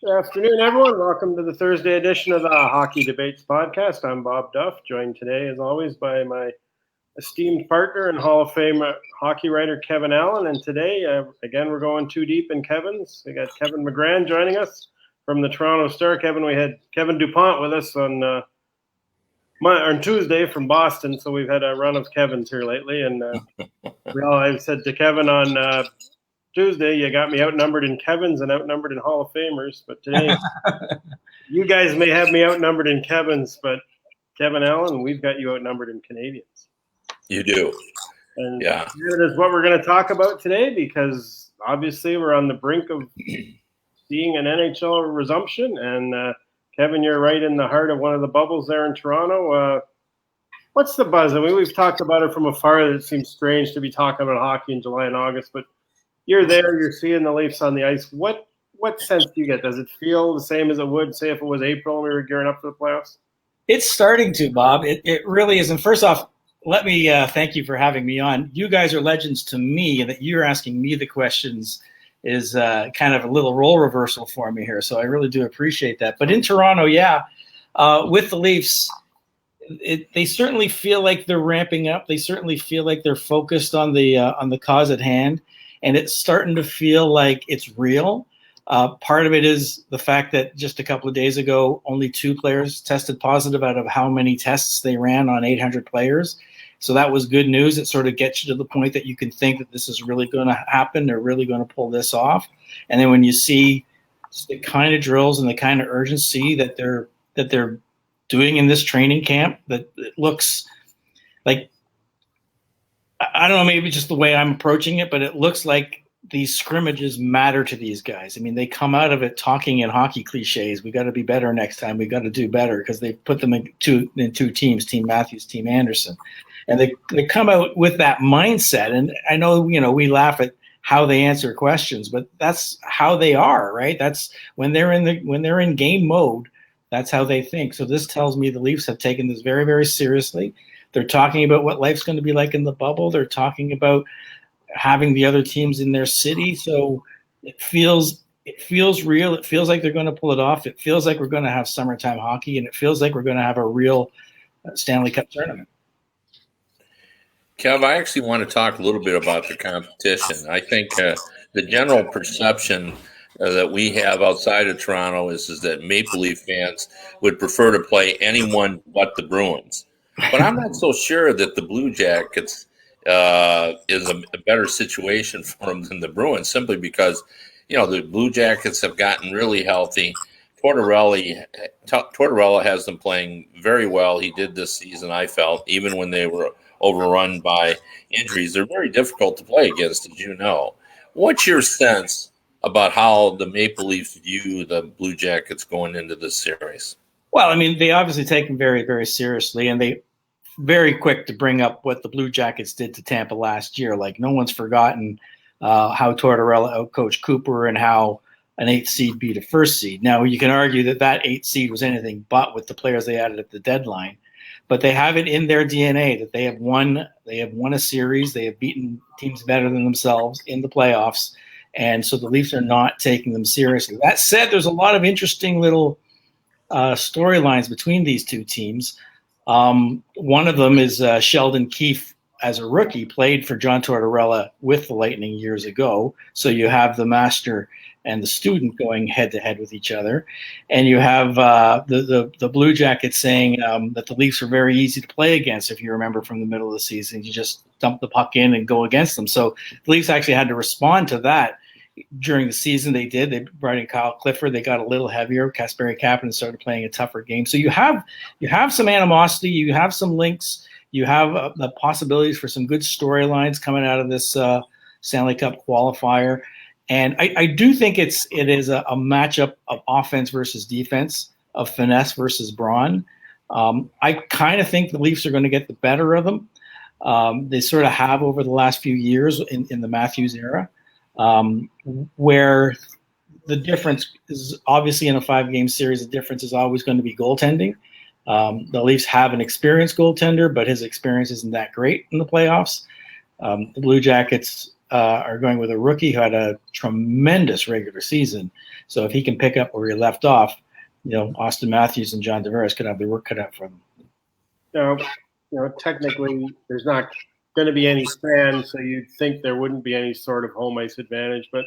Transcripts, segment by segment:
Good afternoon, everyone. Welcome to the Thursday edition of the Hockey Debates podcast. I'm Bob Duff, joined today, as always, by my esteemed partner and Hall of Fame hockey writer, Kevin Allen. And today, again, we're going too deep in Kevin's. We got Kevin McGran joining us from the Toronto Star. Kevin, we had Kevin DuPont with us on Tuesday from Boston, so we've had a run of Kevins here lately. And I said to Kevin on Tuesday, you got me outnumbered in Kevins and outnumbered in Hall of Famers. But today, you guys may have me outnumbered in Kevins, but Kevin Allen, we've got you outnumbered in Canadians. You do. And yeah, that is what we're going to talk about today, because obviously we're on the brink of seeing an NHL resumption. And Kevin, you're right in the heart of one of the bubbles there in Toronto. What's the buzz? I mean, we've talked about it from afar. It seems strange to be talking about hockey in July and August, but you're there, you're seeing the Leafs on the ice. What sense do you get? Does it feel the same as it would, say, if it was April and we were gearing up for the playoffs? It's starting to, Bob. It really is. And first off, let me thank you for having me on. You guys are legends to me, and that you're asking me the questions is kind of a little role reversal for me here. So I really do appreciate that. But in Toronto, with the Leafs, they certainly feel like they're ramping up. They certainly feel like they're focused on the cause at hand. And it's starting to feel like it's real. Part of it is the fact that just a couple of days ago, only 2 players tested positive out of how many tests they ran on 800 players. So that was good news. It sort of gets you to the point that you can think that this is really going to happen. They're really going to pull this off. And then when you see the kind of drills and the kind of urgency that they're doing in this training camp, that it looks like, I don't know, maybe just the way I'm approaching it, but it looks like these scrimmages matter to these guys. I mean, they come out of it talking in hockey cliches. We got to be better next time. We got to do better, because they put them in two teams, Team Matthews, Team Anderson. And they come out with that mindset. And I know, we laugh at how they answer questions, but that's how they are, right? That's when they're in game mode, that's how they think. So this tells me the Leafs have taken this very, very seriously. They're talking about what life's going to be like in the bubble. They're talking about having the other teams in their city. So it feels real. It feels like they're going to pull it off. It feels like we're going to have summertime hockey, and it feels like we're going to have a real Stanley Cup tournament. Kev, I actually want to talk a little bit about the competition. I think the general perception that we have outside of Toronto is that Maple Leaf fans would prefer to play anyone but the Bruins. But I'm not so sure that the Blue Jackets is a better situation for them than the Bruins, simply because, the Blue Jackets have gotten really healthy. Tortorella has them playing very well. He did this season, I felt, even when they were overrun by injuries. They're very difficult to play against, as you know. What's your sense about how the Maple Leafs view the Blue Jackets going into this series? Well, I mean, they obviously take them very, very seriously, and they very quick to bring up what the Blue Jackets did to Tampa last year. Like, no one's forgotten how Tortorella outcoached Cooper and how an 8th seed beat a 1st seed. Now, you can argue that 8th seed was anything but with the players they added at the deadline, but they have it in their DNA that they have won a series. They have beaten teams better than themselves in the playoffs, and so the Leafs are not taking them seriously. That said, there's a lot of interesting little storylines between these two teams. One of them is Sheldon Keefe, as a rookie, played for John Tortorella with the Lightning years ago. So you have the master and the student going head-to-head with each other. And you have the Blue Jackets saying that the Leafs are very easy to play against, if you remember from the middle of the season. You just dump the puck in and go against them. So the Leafs actually had to respond to that. During the season, they did. They brought in Kyle Clifford. They got a little heavier. Kasperi Kapanen started playing a tougher game. So you have some animosity. You have some links. You have the possibilities for some good storylines coming out of this Stanley Cup qualifier. And I do think it is a matchup of offense versus defense, of finesse versus brawn. I kind of think the Leafs are going to get the better of them. They sort of have over the last few years in the Matthews era. Where the difference is obviously in a 5-game series, the difference is always going to be goaltending. The Leafs have an experienced goaltender, but his experience isn't that great in the playoffs. The Blue Jackets are going with a rookie who had a tremendous regular season. So if he can pick up where he left off, Austin Matthews and John Tavares could have their work cut out for them. Now, technically, there's not going to be any fans, so you'd think there wouldn't be any sort of home ice advantage. But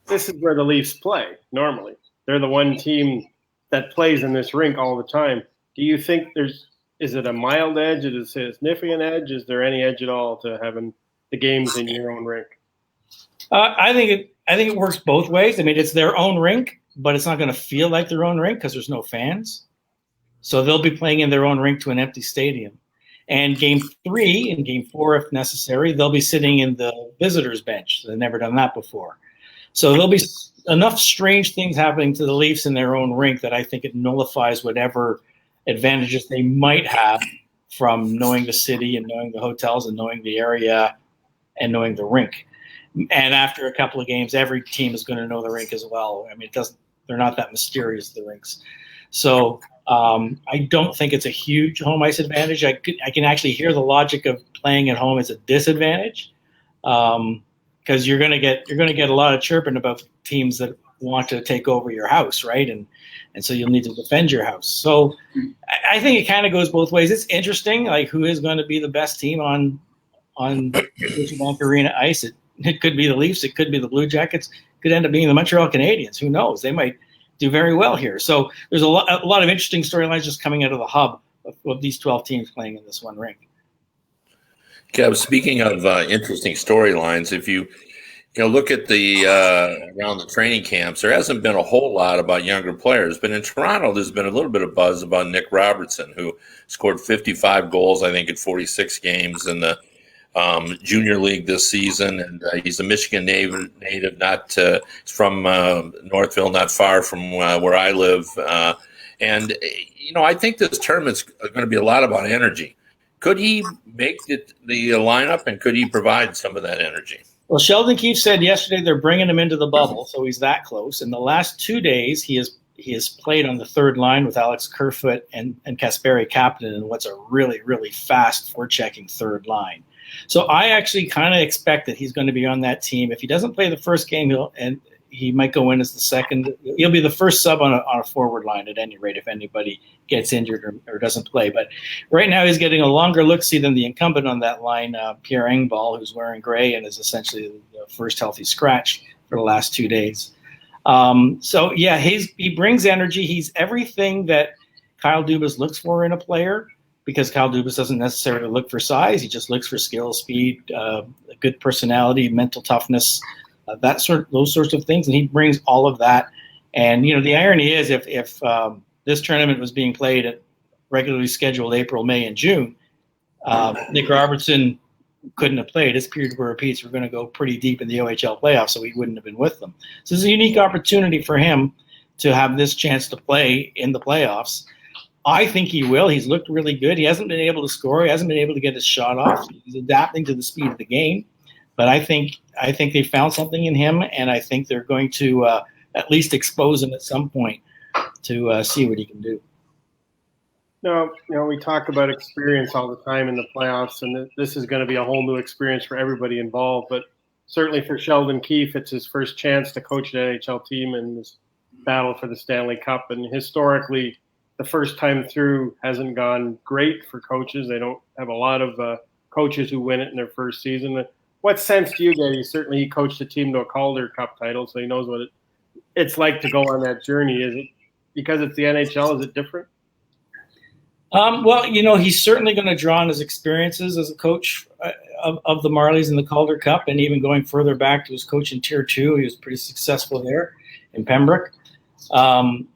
this is where the Leafs play normally. They're the one team that plays in this rink all the time. Do you think is it a mild edge? Is it a significant edge? Is there any edge at all to having the games in your own rink? I think it works both ways. I mean, it's their own rink, but it's not going to feel like their own rink because there's no fans. So they'll be playing in their own rink to an empty stadium. And Game 3 and Game 4, if necessary, they'll be sitting in the visitors' bench. They've never done that before. So there'll be enough strange things happening to the Leafs in their own rink that I think it nullifies whatever advantages they might have from knowing the city and knowing the hotels and knowing the area and knowing the rink. And after a couple of games, every team is going to know the rink as well. I mean, they're not that mysterious, the rinks. So I don't think it's a huge home ice advantage. I can actually hear the logic of playing at home as a disadvantage, because you're going to get a lot of chirping about teams that want to take over your house, right? And so you'll need to defend your house. So I think it kind of goes both ways. It's interesting, like who is going to be the best team on Scotiabank Arena ice. It could be the Leafs. It could be the Blue Jackets. It could end up being the Montreal Canadiens. Who knows? They might do very well here. So there's a lot of interesting storylines just coming out of the hub of these 12 teams playing in this one rink. Kev, speaking of interesting storylines, if you look at the around the training camps, there hasn't been a whole lot about younger players. But in Toronto, there's been a little bit of buzz about Nick Robertson, who scored 55 goals, I think, in 46 games in the junior league this season, and he's a Michigan native. Not from Northville, not far from where I live. And I think this tournament's going to be a lot about energy. Could he make the lineup, and could he provide some of that energy? Well, Sheldon Keefe said yesterday they're bringing him into the bubble, so he's that close. In the last 2 days, he has played on the third line with Alex Kerfoot and Kasperi Kapanen in what's a really, really fast forechecking third line. So I actually kind of expect that he's going to be on that team. If he doesn't play the first game, he might go in as the second. He'll be the first sub on a forward line at any rate if anybody gets injured or doesn't play. But right now he's getting a longer look-see than the incumbent on that line, Pierre Engvall, who's wearing gray and is essentially the first healthy scratch for the last 2 days. So, yeah, he brings energy. He's everything that Kyle Dubas looks for in a player, because Kyle Dubas doesn't necessarily look for size. He just looks for skill, speed, good personality, mental toughness, those sorts of things. And he brings all of that. And, the irony is if this tournament was being played at regularly scheduled April, May, and June, Nick Robertson couldn't have played. His period where repeats were going to go pretty deep in the OHL playoffs, so he wouldn't have been with them. So it's a unique opportunity for him to have this chance to play in the playoffs. I think he will. He's looked really good. He hasn't been able to score. He hasn't been able to get his shot off. He's adapting to the speed of the game. But I think they found something in him, and I think they're going to at least expose him at some point to see what he can do. No, we talk about experience all the time in the playoffs, and this is going to be a whole new experience for everybody involved. But certainly for Sheldon Keefe, it's his first chance to coach an NHL team in this battle for the Stanley Cup. And historically, the first time through hasn't gone great for coaches. They don't have a lot of coaches who win it in their first season. What sense do you get? He coached a team to a Calder Cup title, so he knows what it's like to go on that journey. Is it because it's the NHL? Is it different? Well, he's certainly going to draw on his experiences as a coach of the Marlies in the Calder Cup, and even going further back to his coach in Tier 2. He was pretty successful there in Pembroke. And,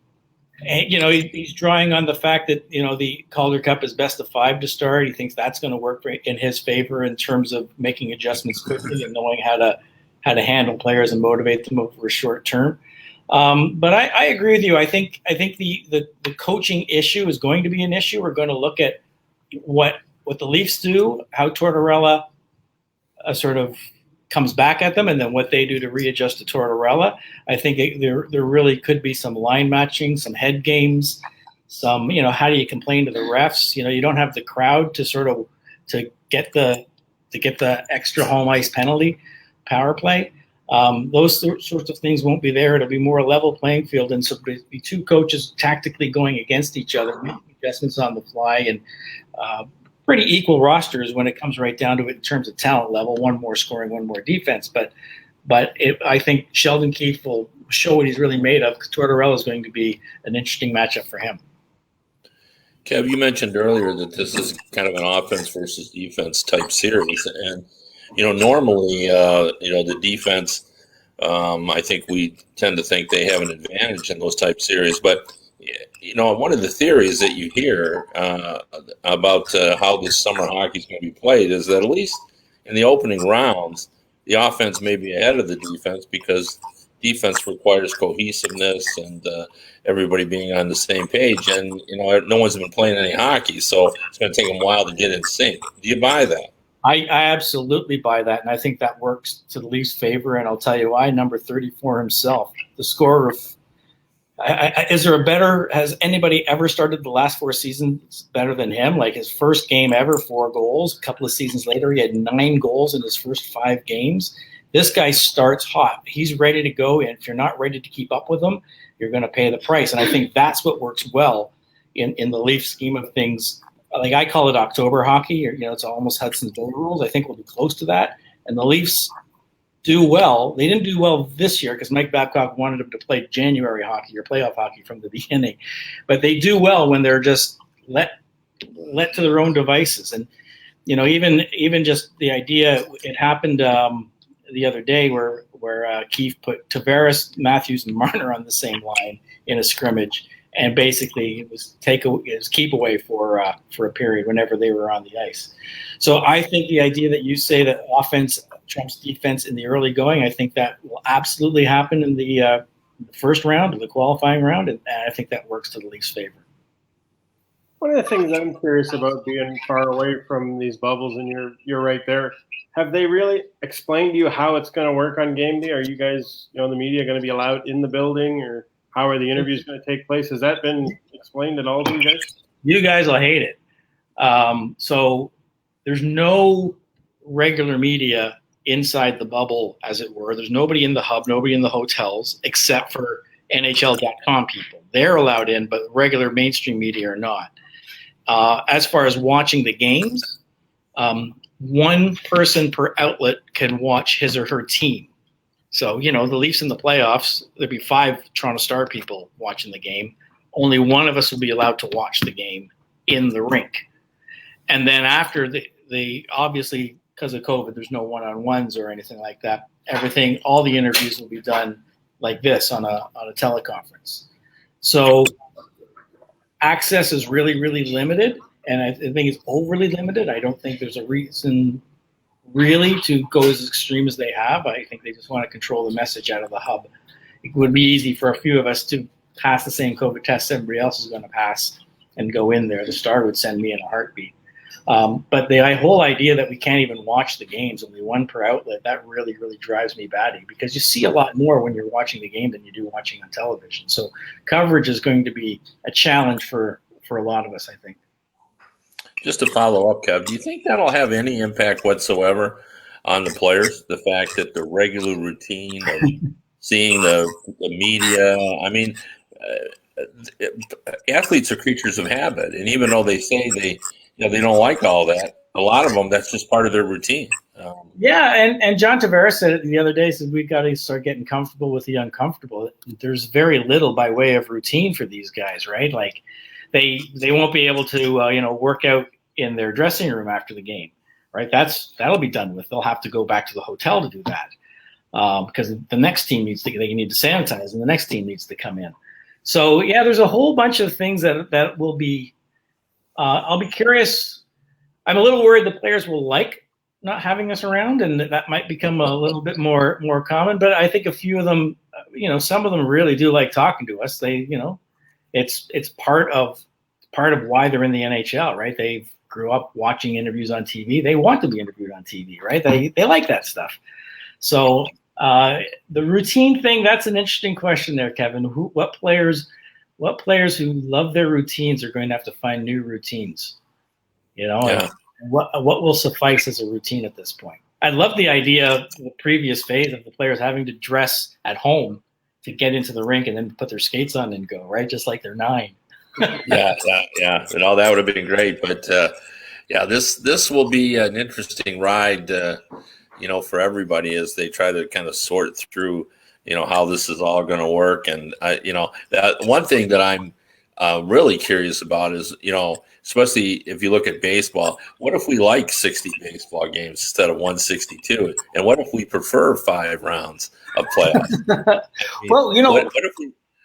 he's drawing on the fact that, the Calder Cup is best of 5 to start. He thinks that's going to work in his favor in terms of making adjustments quickly and knowing how to handle players and motivate them over a short term. But I agree with you. I think the coaching issue is going to be an issue. We're going to look at what the Leafs do, how Tortorella sort of comes back at them, and then what they do to readjust to Tortorella. I think there really could be some line matching, some head games, some, how do you complain to the refs? You don't have the crowd to get the extra home ice penalty. power play. Those sorts of things won't be there. It'll be more a level playing field, and so it'll be two coaches tactically going against each other, making adjustments on the fly, and pretty equal rosters when it comes right down to it in terms of talent level. One more scoring, one more defense. But I think Sheldon Keefe will show what he's really made of. Tortorella is going to be an interesting matchup for him. Kev, you mentioned earlier that this is kind of an offense versus defense type series, and normally, the defense. I think we tend to think they have an advantage in those type series, but one of the theories that you hear about how this summer hockey is going to be played is that at least in the opening rounds, the offense may be ahead of the defense because defense requires cohesiveness and everybody being on the same page. And, no one's been playing any hockey, so it's going to take them a while to get in sync. Do you buy that? I absolutely buy that, and I think that works to the Leafs' favor, and I'll tell you why. Number 34 himself, the scorer of has anybody ever started the last 4 seasons better than him? Like his first game ever, 4 goals. A couple of seasons later, he had 9 goals in his first 5 games. This guy starts hot. He's ready to go, and if you're not ready to keep up with him, you're going to pay the price. And I think that's what works well in the Leafs scheme of things. Like I call it October hockey, or it's almost Hudson's Bay rules. I think we'll be close to that. And the Leafs do well. They didn't do well this year because Mike Babcock wanted them to play January hockey or playoff hockey from the beginning. But they do well when they're just let to their own devices. And even just the idea, it happened the other day where Keefe put Tavares, Matthews, and Marner on the same line in a scrimmage, and basically it was keep away for a period whenever they were on the ice. So I think the idea that you say that offense trumps defense in the early going, I think that will absolutely happen in the first round, of the qualifying round, and I think that works to the Leafs' favor. One of the things I'm curious about being far away from these bubbles, and you're right there, have they really explained to you how it's going to work on game day? Are you guys, the media, going to be allowed in the building, or how are the interviews going to take place? Has that been explained at all to you guys? You guys will hate it. So there's no regular media inside the bubble, as it were. There's nobody in the hub, nobody in the hotels, except for NHL.com people. They're allowed in, but regular mainstream media are not. As far as watching the games, one person per outlet can watch his or her team. So, the Leafs in the playoffs, there'd be 5 Toronto Star people watching the game. Only one of us will be allowed to watch the game in the rink. And then after the obviously, because of COVID, there's no one-on-ones or anything like that. All the interviews will be done like this on a teleconference. So access is really, really limited, and I think it's overly limited. I don't think there's a reason really to go as extreme as they have. I think they just want to control the message out of the hub. It would be easy for a few of us to pass the same COVID test everybody else is going to pass and go in there. The Star would send me in a heartbeat. But the whole idea that we can't even watch the games, only one per outlet, that really, really drives me batty, because you see a lot more when you're watching the game than you do watching on television. So coverage is going to be a challenge for a lot of us, I think. Just to follow up, Kev, do you think that'll have any impact whatsoever on the players? The fact that the regular routine of seeing the media, athletes are creatures of habit, and even though they say they don't like all that, a lot of them, that's just part of their routine. And John Tavares said it the other day, said we've got to start getting comfortable with the uncomfortable. There's very little by way of routine for these guys, right? Like they won't be able to work out in their dressing room after the game, right? That'll be done with. They'll have to go back to the hotel to do that because the next team they need to sanitize, and the next team needs to come in. So there's a whole bunch of things that will be. I'll be curious. I'm a little worried the players will like not having us around, and that might become a little bit more common. But I think a few of them, some of them really do like talking to us. They, it's part of why they're in the NHL, right? They grew up watching interviews on TV. They want to be interviewed on TV, right? They like that stuff. So the routine thing, that's an interesting question there, Kevin. What players who love their routines are going to have to find new routines, and what will suffice as a routine at this point? I love the idea of the previous phase of the players having to dress at home to get into the rink and then put their skates on and go, right? Just like they're 9. Yeah. And all that would have been great. But this will be an interesting ride, for everybody as they try to kind of sort through, how this is all going to work. And that one thing that I'm really curious about is, especially if you look at baseball, what if we like 60 baseball games instead of 162? And what if we prefer 5 rounds of playoffs? Well,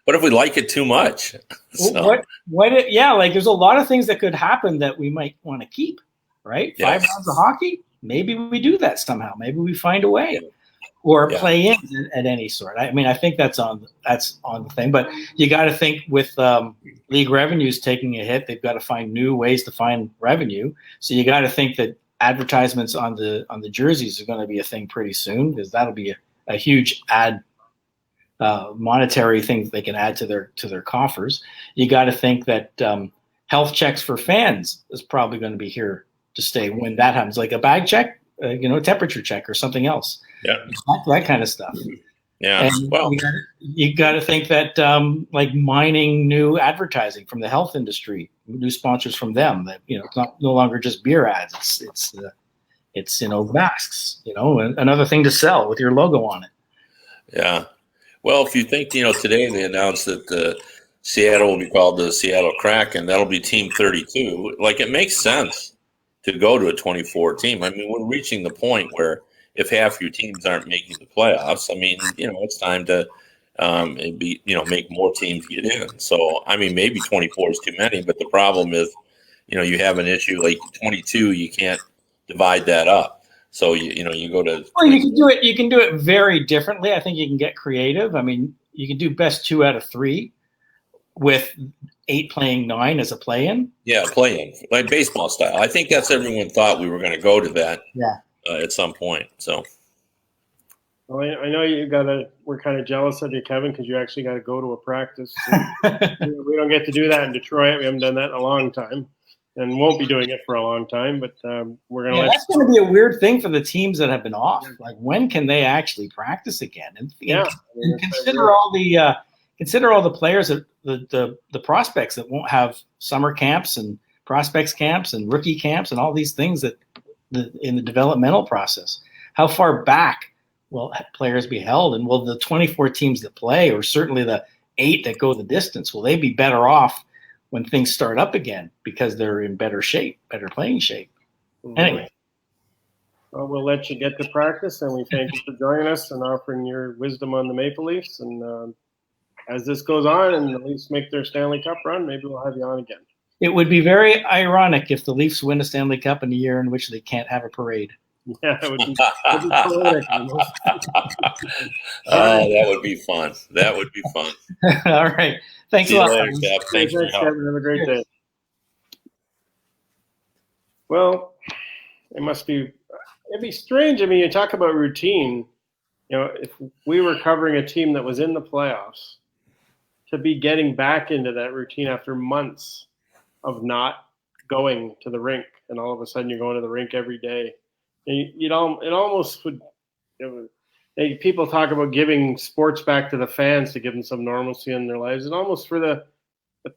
what if we like it too much? So, there's a lot of things that could happen that we might want to keep, right? Yes. 5 rounds of hockey, maybe we do that somehow. Maybe we find a way. Or play in at any sort. I mean, I think that's on the thing. But you got to think with league revenues taking a hit, they've got to find new ways to find revenue. So you got to think that advertisements on the jerseys are going to be a thing pretty soon, because that'll be a huge monetary thing that they can add to their coffers. You got to think that health checks for fans is probably going to be here to stay when that happens, like a bag check, temperature check or something else. Yeah, that kind of stuff. Yeah, and well, you got to think that like mining new advertising from the health industry, new sponsors from them. That it's no longer just beer ads. It's masks. Another thing to sell with your logo on it. Yeah. Well, if you think today they announced that Seattle will be called the Seattle Kraken. That'll be Team 32. Like, it makes sense to go to a 24 team. I mean, we're reaching the point where if half your teams aren't making the playoffs, I mean, it's time to make more teams get in. So, I mean, maybe 24 is too many, but the problem is, you have an issue like 22, you can't divide that up. So, you go to. Well, you can do it. You can do it very differently. I think you can get creative. I mean, you can do best 2 out of 3 with 8 playing 9 as a play-in. Yeah, play-in, like baseball style. I think that's everyone thought we were going to go to that. Yeah. At some point. So, well, I know we're kind of jealous of you, Kevin, because you actually got to go to a practice. We don't get to do that in Detroit. We haven't done that in a long time, and won't be doing it for a long time. But we're going to. That's going to be a weird thing for the teams that have been off. Like, when can they actually practice again? And consider all the players, the prospects that won't have summer camps and prospects camps and rookie camps and all these things that. In the developmental process, how far back will players be held, and will the 24 teams that play, or certainly the 8 that go the distance, will they be better off when things start up again because they're in better playing shape? Mm-hmm. Anyway, well, we'll let you get to practice, and we thank you for joining us and offering your wisdom on the Maple Leafs. And as this goes on, and the Leafs make their Stanley Cup run, maybe we'll have you on again. It would be very ironic if the Leafs win a Stanley Cup in a year in which they can't have a parade. Yeah, it would be poetic. That would be fun. That would be fun. All right. Thanks a lot. Thanks for having. Have a great day. Well, it'd be strange. I mean, you talk about routine. If we were covering a team that was in the playoffs, to be getting back into that routine after months of not going to the rink, and all of a sudden you're going to the rink every day. And it almost would. People talk about giving sports back to the fans to give them some normalcy in their lives, and almost for the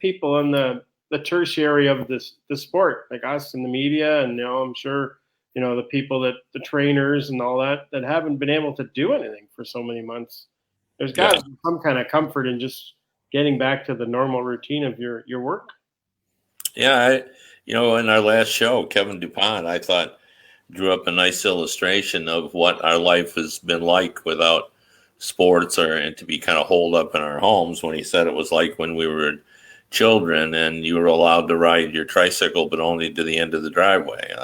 people in the tertiary of the sport, like us in the media, and I'm sure the people the trainers and all that haven't been able to do anything for so many months. There's got to be some kind of comfort in just getting back to the normal routine of your work. Yeah, in our last show, Kevin DuPont, I thought, drew up a nice illustration of what our life has been like without sports, and to be kind of holed up in our homes, when he said it was like when we were children and you were allowed to ride your tricycle, but only to the end of the driveway.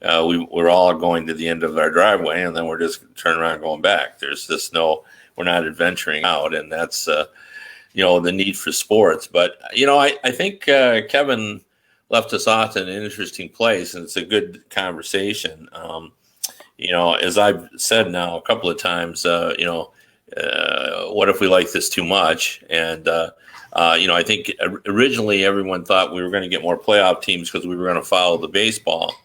We're all going to the end of our driveway, and then we're just turning around and going back. There's just we're not adventuring out, and that's the need for sports. But, I think Kevin left us off in an interesting place, and it's a good conversation. As I've said now a couple of times, what if we like this too much? And, I think originally everyone thought we were going to get more playoff teams because we were going to follow the baseball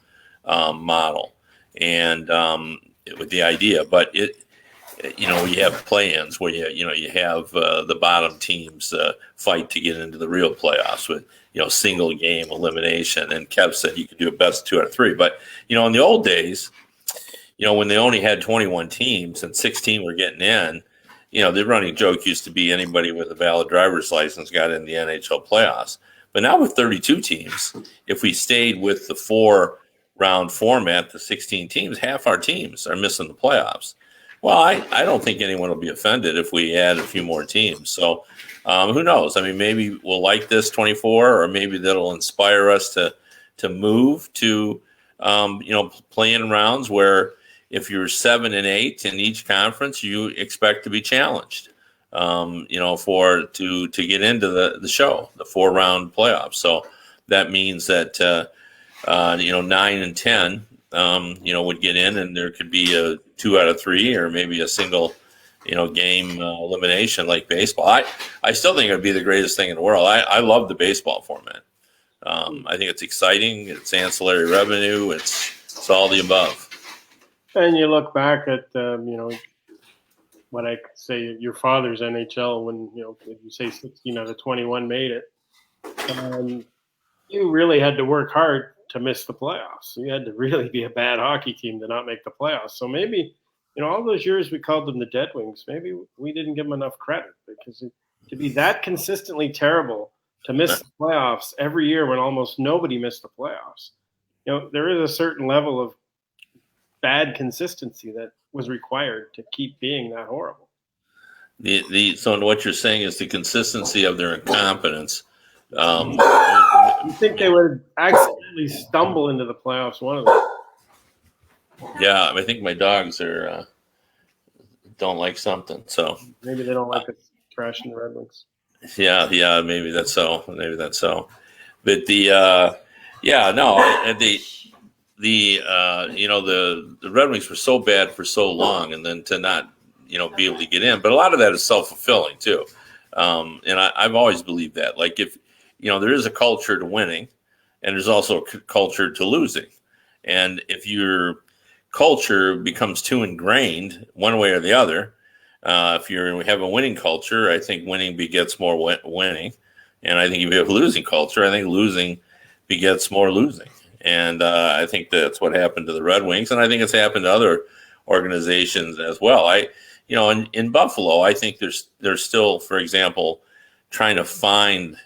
model. and with the idea, but you have play-ins where you have the bottom teams fight to get into the real playoffs with single game elimination. And Kev said you could do a best 2 out of 3, but in the old days, when they only had 21 teams and 16 were getting in, the running joke used to be anybody with a valid driver's license got in the NHL playoffs. But now with 32 teams, if we stayed with the 4-round format, the 16 teams, half our teams are missing the playoffs. Well, I don't think anyone will be offended if we add a few more teams. So who knows? I mean, maybe we'll like this 24, or maybe that'll inspire us to move to play-in rounds where if you're 7 and 8 in each conference, you expect to be challenged, to get into the show, the 4-round playoffs. So that means that 9 and 10, would get in, and there could be a 2 out of 3, or maybe a single, game elimination like baseball. I still think it would be the greatest thing in the world. I love the baseball format. I think it's exciting. It's ancillary revenue. It's all the above. And you look back at, what I could say your father's NHL when, if you say 16 out of 21 made it, you really had to work hard to miss the playoffs. You had to really be a bad hockey team to not make the playoffs. So maybe, all those years we called them the Dead Wings, maybe we didn't give them enough credit, because to be that consistently terrible, to miss the playoffs every year when almost nobody missed the playoffs, there is a certain level of bad consistency that was required to keep being that horrible. So what you're saying is the consistency of their incompetence. You think they would accidentally stumble into the playoffs one of them? Yeah, I think my dogs don't like something. So maybe they don't like us trashing the Red Wings. Yeah, maybe that's so. But the Red Wings were so bad for so long, and then to not be able to get in. But a lot of that is self-fulfilling too, and I've always believed that. Like, if there is a culture to winning, and there's also a culture to losing, and if your culture becomes too ingrained one way or the other, if you have a winning culture, I think winning begets more winning, and I think if you have a losing culture, I think losing begets more losing. And I think that's what happened to the Red Wings, and I think it's happened to other organizations as well. In Buffalo, I think they're still, for example, trying to find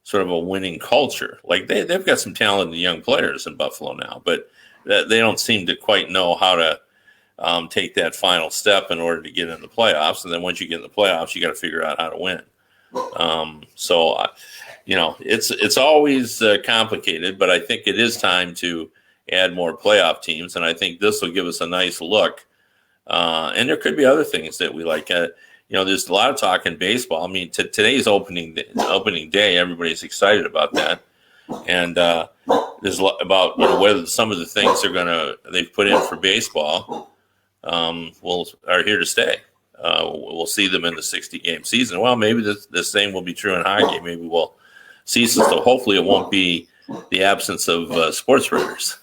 sort of a winning culture. Like they've got some talented young players in Buffalo now, but they don't seem to quite know how to take that final step in order to get in the playoffs. And then once you get in the playoffs, you got to figure out how to win. It's always complicated, but I think it is time to add more playoff teams, and I think this will give us a nice look. And there could be other things that we like. There's a lot of talk in baseball. I mean, today's opening day. Everybody's excited about that, and there's a lot about whether some of the things they've put in for baseball are here to stay. We'll see them in the 60-game season. Well, maybe the same will be true in hockey. Maybe we'll see. So hopefully it won't be the absence of sports writers.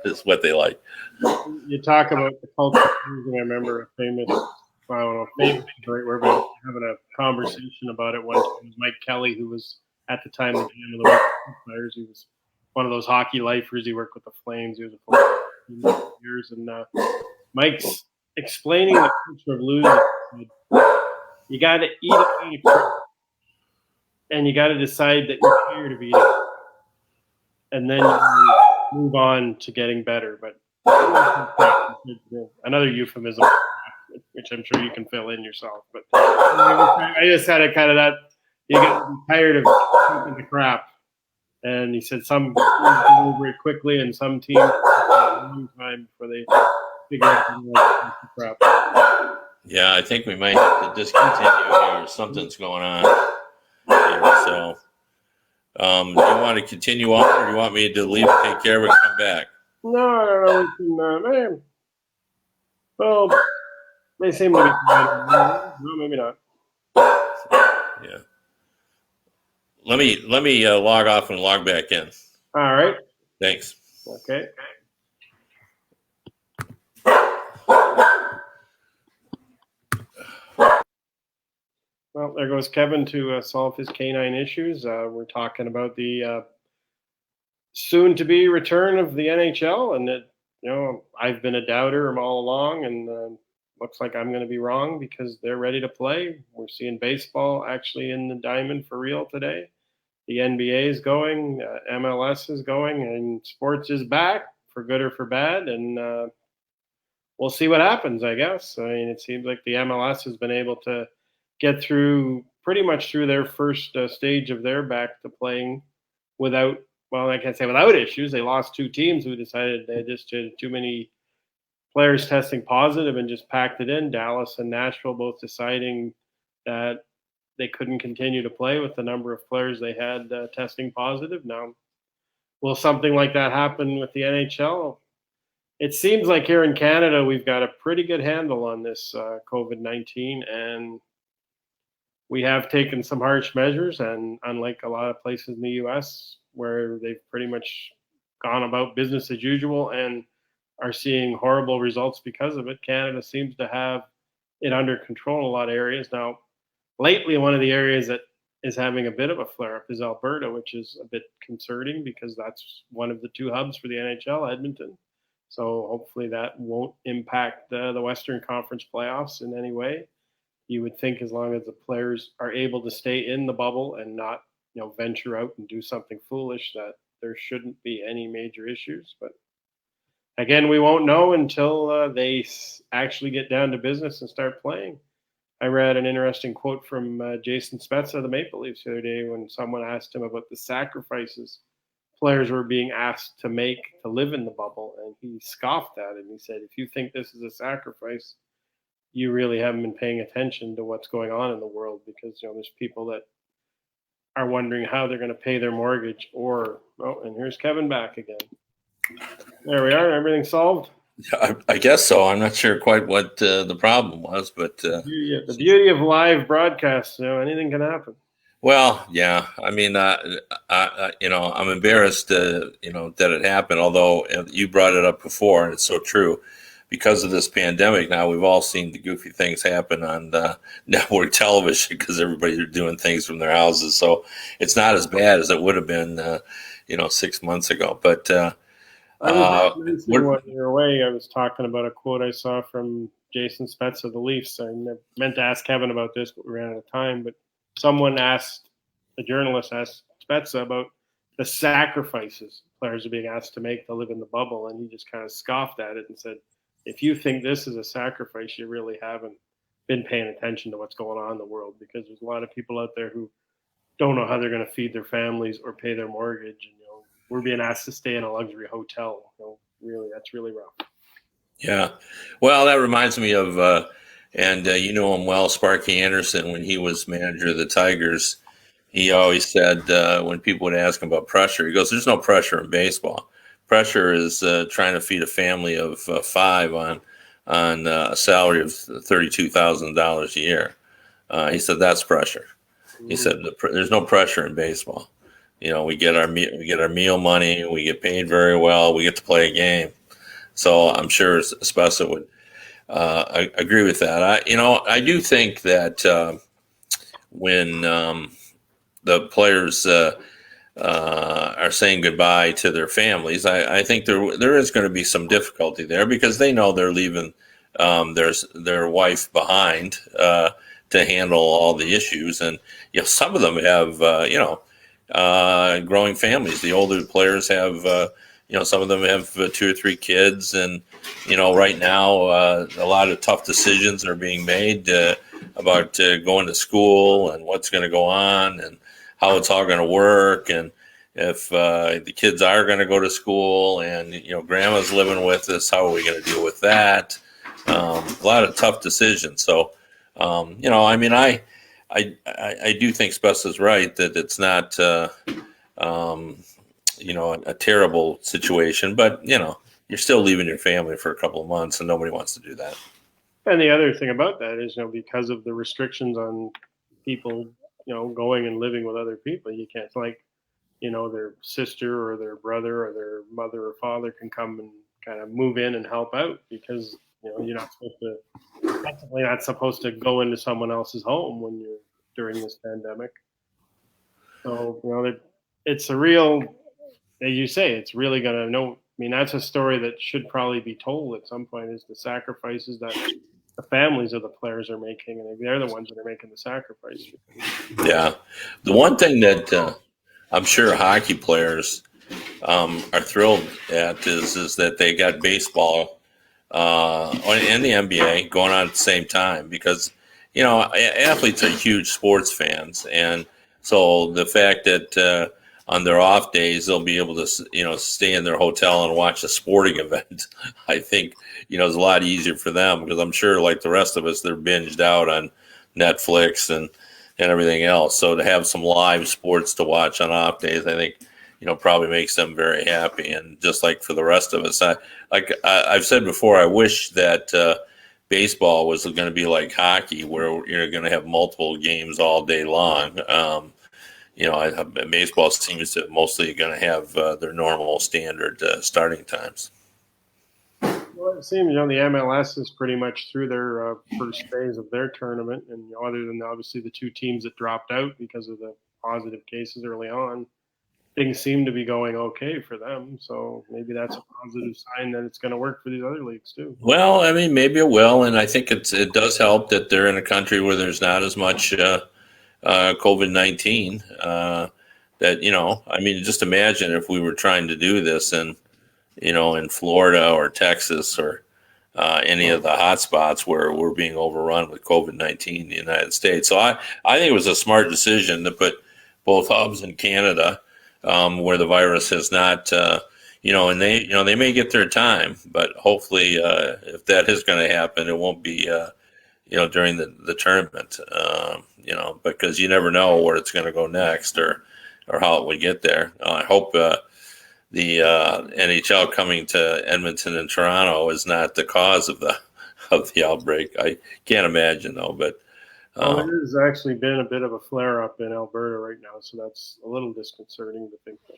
Is what they like. You talk about the culture, and I remember a famous, I don't know, famous, right? We're having a conversation about it once. It was Mike Kelly, who was at the time the GM of the Red Players. He was one of those hockey lifers. He worked with the Flames. He was a player for years, and Mike's explaining the culture of losing. You got to eat it, and you got to decide that you're tired of eating, and then you move on to getting better. But another euphemism, which I'm sure you can fill in yourself. But I just had a kind of that you got to be tired of taking the crap. And he said some teams get over it quickly, and some teams take a long time before they figure out the crap. Yeah, I think we might have to discontinue here. Something's going on here. So, do you want to continue on, or do you want me to leave and take care of it and come back? No, we can, well, they seem to be no, maybe not. Yeah. Let me log off and log back in. All right. Thanks. Okay. Well, there goes Kevin to solve his canine issues. We're talking about the soon-to-be return of the NHL, and I've been a doubter all along, and looks like I'm going to be wrong because they're ready to play. We're seeing baseball actually in the diamond for real today. The NBA is going, MLS is going, and sports is back for good or for bad, and we'll see what happens, I guess. I mean, it seems like the MLS has been able to get through pretty much through their first stage of their back to playing without, well, I can't say without issues. They lost two teams who decided they just had too many players testing positive and just packed it in. Dallas and Nashville both deciding that they couldn't continue to play with the number of players they had testing positive. Now, will something like that happen with the NHL? It seems like here in Canada, we've got a pretty good handle on this COVID-19, and we have taken some harsh measures. And unlike a lot of places in the US, where they've pretty much gone about business as usual and are seeing horrible results because of it, Canada seems to have it under control in a lot of areas. Now, lately, one of the areas that is having a bit of a flare up is Alberta, which is a bit concerning because that's one of the two hubs for the NHL, Edmonton. So hopefully that won't impact the Western Conference playoffs in any way. You would think as long as the players are able to stay in the bubble and not, venture out and do something foolish, that there shouldn't be any major issues. But again, we won't know until they actually get down to business and start playing. I read an interesting quote from Jason Spezza of the Maple Leafs the other day when someone asked him about the sacrifices players were being asked to make to live in the bubble, and he scoffed at it. And he said, if you think this is a sacrifice, you really haven't been paying attention to what's going on in the world, because there's people that are wondering how they're going to pay their mortgage. And here's Kevin back again. There we are. Everything solved. I guess so. I'm not sure quite what the problem was, but the beauty of live broadcasts, anything can happen. Well, yeah. I mean, I'm embarrassed, that it happened. Although you brought it up before, and it's so true. Because of this pandemic, now we've all seen the goofy things happen on network television because everybody's doing things from their houses. So it's not as bad as it would have been, 6 months ago. But I was mentioning when you were away, I was talking about a quote I saw from Jason Spezza of the Leafs. I meant to ask Kevin about this, but we ran out of time. But a journalist asked Spezza about the sacrifices players are being asked to make to live in the bubble, and he just kind of scoffed at it and said, if you think this is a sacrifice, you really haven't been paying attention to what's going on in the world, because there's a lot of people out there who don't know how they're going to feed their families or pay their mortgage. And, we're being asked to stay in a luxury hotel. Really, that's really rough. Yeah. Well, that reminds me of, you know him well, Sparky Anderson, when he was manager of the Tigers. He always said, when people would ask him about pressure, he goes, there's no pressure in baseball. Pressure is trying to feed a family of five on a salary of $32,000 a year. He said that's pressure. He said there's no pressure in baseball. We get our meal money, we get paid very well, we get to play a game. So I'm sure Spezza would agree with that. I do think that when the players are saying goodbye to their families, I think there is going to be some difficulty there, because they know they're leaving their wife behind to handle all the issues. And some of them have growing families. The older players have some of them have 2 or 3 kids, and right now a lot of tough decisions are being made about going to school and what's going to go on and how it's all going to work, and if the kids are going to go to school, and grandma's living with us, how are we going to deal with that? A lot of tough decisions. So I do think Spezza's right that it's not a terrible situation, but you're still leaving your family for a couple of months, and nobody wants to do that. And the other thing about that is, because of the restrictions on people, going and living with other people, you can't, their sister or their brother or their mother or father can come and kind of move in and help out, because you're not supposed to go into someone else's home when you're during this pandemic. So, it's a real, as you say, it's really going to know. I mean, that's a story that should probably be told at some point, is the sacrifices that the families of the players are making, and they're the ones that are making the sacrifice. Yeah. The one thing that I'm sure hockey players are thrilled at is that they got baseball and the NBA going on at the same time, because, athletes are huge sports fans. And so the fact that on their off days, they'll be able to, stay in their hotel and watch a sporting event, I think, is a lot easier for them, because I'm sure, like the rest of us, they're binged out on Netflix and everything else. So to have some live sports to watch on off days, I think, probably makes them very happy. And just like for the rest of us, I've said before, I wish that baseball was going to be like hockey, where you're going to have multiple games all day long. Baseball seems to mostly going to have their normal standard starting times. Well, it seems, the MLS is pretty much through their first phase of their tournament, and other than obviously the two teams that dropped out because of the positive cases early on, things seem to be going okay for them. So maybe that's a positive sign that it's going to work for these other leagues too. Well, I mean, maybe it will, and I think it does help that they're in a country where there's not as much COVID-19. Just imagine if we were trying to do this in Florida or Texas or any of the hot spots where we're being overrun with COVID-19 in the United States. So I think it was a smart decision to put both hubs in Canada, where the virus has not, and they may get their time, but hopefully if that is going to happen, it won't be, during the tournament, because you never know where it's going to go next or how it would get there. I hope the NHL coming to Edmonton and Toronto is not the cause of the outbreak. I can't imagine though, but. Well, it has actually been a bit of a flare-up in Alberta right now, so that's a little disconcerting to think that,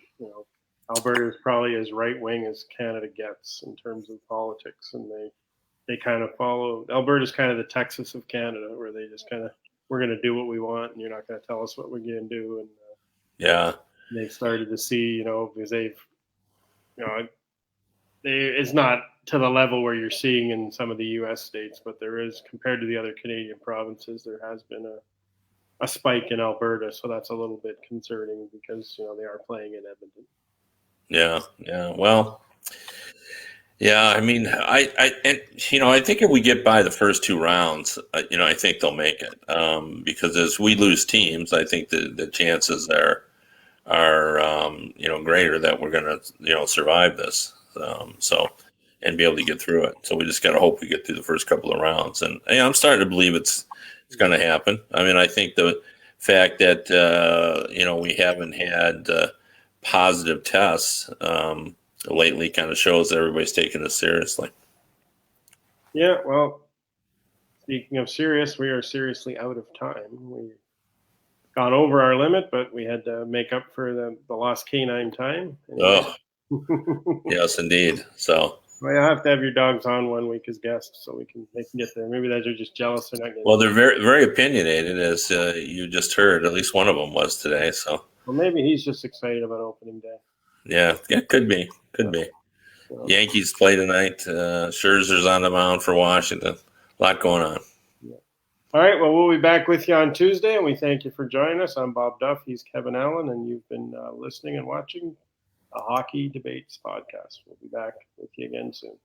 Alberta is probably as right-wing as Canada gets in terms of politics, and they kind of follow. Alberta's kind of the Texas of Canada, where they just kind of, we're going to do what we want, and you're not going to tell us what we're going to do. And yeah, they've started to see, because they've, it's not to the level where you're seeing in some of the U.S. states, but there is, compared to the other Canadian provinces, there has been a spike in Alberta, so that's a little bit concerning because they are playing in Edmonton. Yeah. Well, yeah. I mean, I think if we get by the first two rounds, I think they'll make it, because as we lose teams, I think the chances are greater that we're going to survive this. And be able to get through it. So we just got to hope we get through the first couple of rounds. And I'm starting to believe it's going to happen. I mean, I think the fact that, we haven't had positive tests lately kind of shows that everybody's taking this seriously. Yeah, well, speaking of serious, we are seriously out of time. We've gone over our limit, but we had to make up for the lost canine time. Anyway. Oh, yes, indeed. So. Well, you'll have to have your dogs on one week as guests so they can get there. Maybe they're just jealous they're not getting. Well, they're very, very opinionated, as you just heard. At least one of them was today. So. Well, maybe he's just excited about opening day. Yeah, could be. So. Yankees play tonight. Scherzer's on the mound for Washington. A lot going on. Yeah. All right, well, we'll be back with you on Tuesday, and we thank you for joining us. I'm Bob Duff. He's Kevin Allen, and you've been listening and watching a Hockey Debates podcast. We'll be back with you again soon.